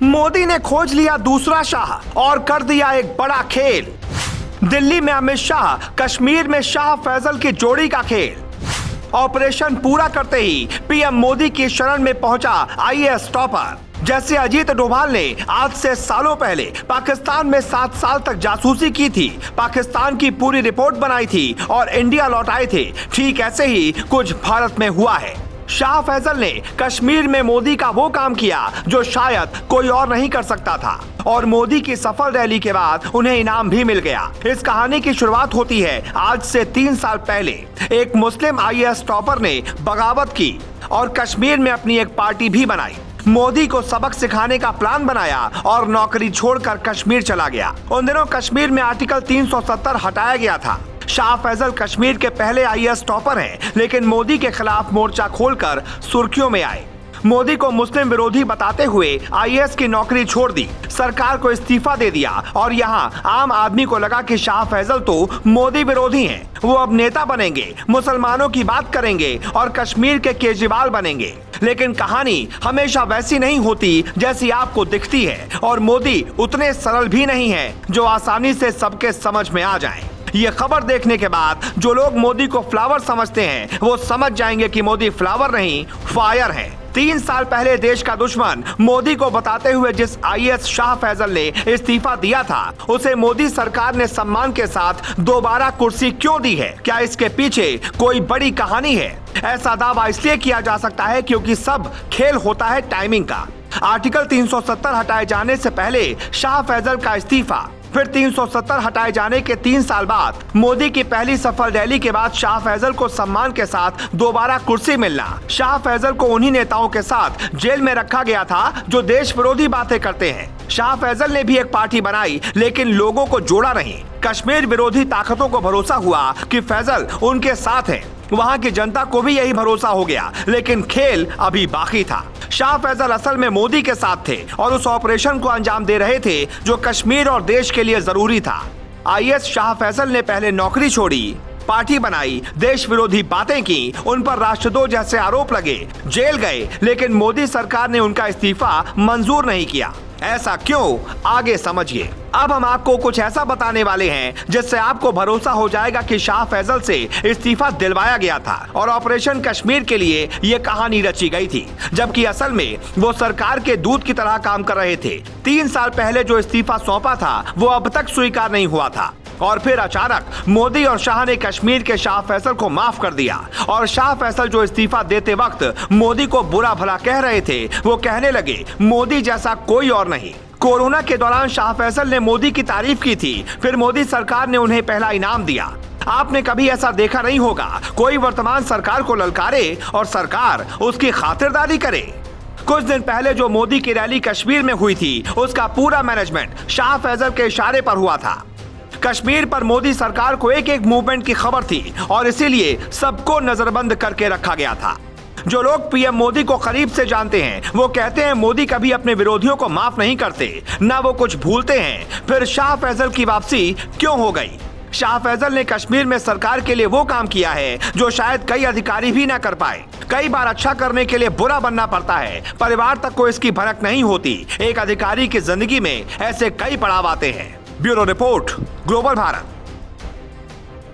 मोदी ने खोज लिया दूसरा शाह और कर दिया एक बड़ा खेल। दिल्ली में अमित शाह, कश्मीर में शाह फैसल की जोड़ी का खेल। ऑपरेशन पूरा करते ही पीएम मोदी की शरण में पहुंचा आईएएस टॉपर। जैसे अजीत डोभाल ने आज से सालों पहले पाकिस्तान में 7 साल तक जासूसी की थी, पाकिस्तान की पूरी रिपोर्ट बनाई थी और इंडिया लौट आए थे, ठीक ऐसे ही कुछ भारत में हुआ है। शाह फैसल ने कश्मीर में मोदी का वो काम किया जो शायद कोई और नहीं कर सकता था और मोदी की सफल रैली के बाद उन्हें इनाम भी मिल गया। इस कहानी की शुरुआत होती है आज से 3 साल पहले। एक मुस्लिम आईएएस टॉपर ने बगावत की और कश्मीर में अपनी एक पार्टी भी बनाई। मोदी को सबक सिखाने का प्लान बनाया और नौकरी छोड़कर कश्मीर चला गया। उन दिनों कश्मीर में आर्टिकल 370 हटाया गया था। शाह फैसल कश्मीर के पहले आईएएस टॉपर हैं, लेकिन मोदी के खिलाफ मोर्चा खोलकर सुर्खियों में आए। मोदी को मुस्लिम विरोधी बताते हुए आईएएस की नौकरी छोड़ दी, सरकार को इस्तीफा दे दिया और यहाँ आम आदमी को लगा कि शाह फैसल तो मोदी विरोधी हैं, वो अब नेता बनेंगे, मुसलमानों की बात करेंगे और कश्मीर के केजरीवाल बनेंगे। लेकिन कहानी हमेशा वैसी नहीं होती जैसी आपको दिखती है और मोदी उतने सरल भी नहीं है जो आसानी से सबके समझ में आ जाए। ये खबर देखने के बाद जो लोग मोदी को फ्लावर समझते हैं वो समझ जाएंगे कि मोदी फ्लावर नहीं, फायर है। 3 साल पहले देश का दुश्मन मोदी को बताते हुए जिस आईएएस शाह फैसल ने इस्तीफा दिया था, उसे मोदी सरकार ने सम्मान के साथ दोबारा कुर्सी क्यों दी है? क्या इसके पीछे कोई बड़ी कहानी है? ऐसा दावा इसलिए किया जा सकता है क्योंकि सब खेल होता है टाइमिंग का। आर्टिकल 370 हटाए जाने से पहले शाह फैसल का इस्तीफा, फिर 370 हटाए जाने के 3 साल बाद मोदी की पहली सफल रैली के बाद शाह फैसल को सम्मान के साथ दोबारा कुर्सी मिलना। शाह फैसल को उन्हीं नेताओं के साथ जेल में रखा गया था जो देश विरोधी बातें करते हैं। शाह फैसल ने भी एक पार्टी बनाई लेकिन लोगों को जोड़ा नहीं। कश्मीर विरोधी ताकतों को भरोसा हुआ कि फैसल उनके साथ है, वहां की जनता को भी यही भरोसा हो गया, लेकिन खेल अभी बाकी था। शाह फैसल असल में मोदी के साथ थे और उस ऑपरेशन को अंजाम दे रहे थे जो कश्मीर और देश के लिए जरूरी था। आईएएस शाह फैसल ने पहले नौकरी छोड़ी, पार्टी बनाई, देश विरोधी बातें की, उन पर राष्ट्रद्रोह जैसे आरोप लगे, जेल गए, लेकिन मोदी सरकार ने उनका इस्तीफा मंजूर नहीं किया। ऐसा क्यों? आगे समझिए। अब हम आपको कुछ ऐसा बताने वाले हैं जिससे आपको भरोसा हो जाएगा कि शाह फैसल से इस्तीफा दिलवाया गया था और ऑपरेशन कश्मीर के लिए ये कहानी रची गई थी, जबकि असल में वो सरकार के दूत की तरह काम कर रहे थे। 3 साल पहले जो इस्तीफा सौंपा था वो अब तक स्वीकार नहीं हुआ था और फिर अचानक मोदी और शाह ने कश्मीर के शाह फैसल को माफ कर दिया और शाह फैसल जो इस्तीफा देते वक्त मोदी को बुरा भला कह रहे थे, वो कहने लगे मोदी जैसा कोई और नहीं। कोरोना के दौरान शाह फैसल ने मोदी की तारीफ की थी, फिर मोदी सरकार ने उन्हें पहला इनाम दिया। आपने कभी ऐसा देखा नहीं होगा, कोई वर्तमान सरकार को ललकारे और सरकार उसकी खातिरदारी करे। कुछ दिन पहले जो मोदी की रैली कश्मीर में हुई थी, उसका पूरा मैनेजमेंट शाह फैसल के इशारे पर हुआ था। कश्मीर पर मोदी सरकार को एक एक मूवमेंट की खबर थी और इसीलिए सबको नजरबंद करके रखा गया था। जो लोग पीएम मोदी को करीब से जानते हैं वो कहते हैं मोदी कभी अपने विरोधियों को माफ नहीं करते, ना वो कुछ भूलते हैं। फिर शाह फैसल की वापसी क्यों हो गई? शाह फैसल ने कश्मीर में सरकार के लिए वो काम किया है जो शायद कई अधिकारी भी ना कर पाए। कई बार अच्छा करने के लिए बुरा बनना पड़ता है, परिवार तक को इसकी भनक नहीं होती। एक अधिकारी की जिंदगी में ऐसे कई पड़ाव आते हैं। Bureau report, global Bharat.